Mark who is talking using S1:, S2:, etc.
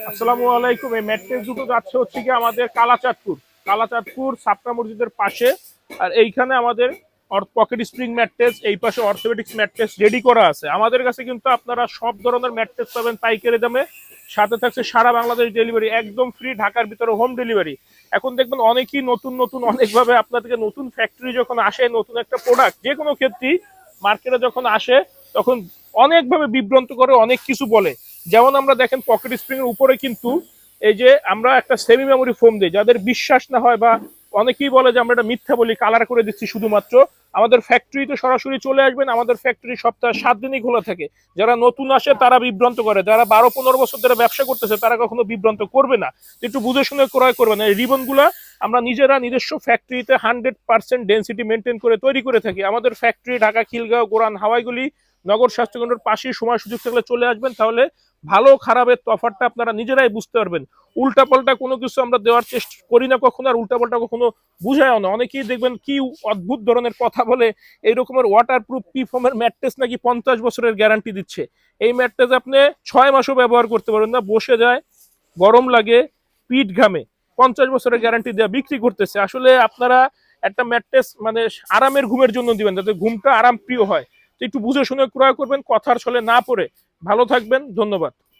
S1: আসসালামু আলাইকুম। এই ম্যাট্রেস দুটো যাচ্ছে হচ্ছে কি আমাদের কালাচাঁদপুর সাপটা মসজিদের পাশে। আর এইখানে আমাদের পকেট স্প্রিং ম্যাট্রেস, এই পাশে অর্থোপেডিক্স ম্যাট্রেস রেডি করা আছে। আমাদের কাছে কিন্তু আপনারা সব ধরনের ম্যাট্রেস পাবেন পাইকারি দামে, সাথে থাকছে সারা বাংলাদেশ ডেলিভারি, একদম ফ্রি, ঢাকার ভিতরে হোম ডেলিভারি। এখন দেখবেন অনেকেই নতুন নতুন অনেকভাবে আপনাদেরকে নতুন ফ্যাক্টরি যখন আসে, নতুন একটা প্রোডাক্ট যে কোনো ক্ষেত্রেই মার্কেটে যখন আসে তখন অনেকভাবে বিভ্রান্ত করে, অনেক কিছু বলে। যেমন আমরা দেখেন পকেট স্প্রিং এর উপরে কিন্তু এই যে আমরা একটা সেমি মেমোরি ফোম দিই, যাদের বিশ্বাস না হয় বা অনেকেই বলে যে আমরা এটা মিথ্যা বলি, কালার করে দিচ্ছি শুধুমাত্র, আমাদের ফ্যাক্টরিতে সরাসরি চলে আসবেন। আমাদের ফ্যাক্টরি সপ্তাহে 7 দিনই খোলা থাকে। যারা নতুন আসে তারা বিভ্রান্ত করে, যারা 12-15 বছর ধরে ব্যবসা করতেছে তারা কখনো বিভ্রান্ত করবে না। একটু বুঝে শুনে ক্রয় করবেন। এই রিবন গুলা আমরা নিজেরা নিজস্ব ফ্যাক্টরিতে 100% ডেন্সিটি মেনটেন করে তৈরি করে থাকি। আমাদের ফ্যাক্টরি ঢাকা, খিলগাঁও, গোরান, হাওয়াইগুলি, নগর স্বাস্থ্যকেন্দ্রের পাশেই। সময় সুযোগ থাকলে চলে আসবেন, তাহলে ভালো খারাপের তফাৎটা আপনারা নিজেরাই বুঝতে পারবেন। উল্টাপাল্টা কোনো কিছু আমরা দেওয়ার চেষ্টা করি না কখনো, আর উল্টাপাল্টা কখনো বুঝায়ও না। অনেকেই দেখবেন কি অদ্ভুত ধরনের কথা বলে, এই রকমের ওয়াটারপ্রুফ পি ফোমের ম্যাট্রেস নাকি 50 বছরের গ্যারান্টি দিচ্ছে। এই ম্যাট্রেস আপনি 6 মাসও ব্যবহার করতে পারবেন না, বসে যায়, গরম লাগে, পিঠ ঘামে। 50 বছরের গ্যারান্টি দেওয়া বিক্রি করতেছে। আসলে আপনারা একটা ম্যাট্রেস মানে আরামের ঘুমের জন্য দিবেন, যাতে ঘুমটা আরাম প্রিয় হয়। তো একটু বুঝে শুনে ক্রয় করবেন, কথার ছলে না পড়ে। ভালো থাকবেন, ধন্যবাদ।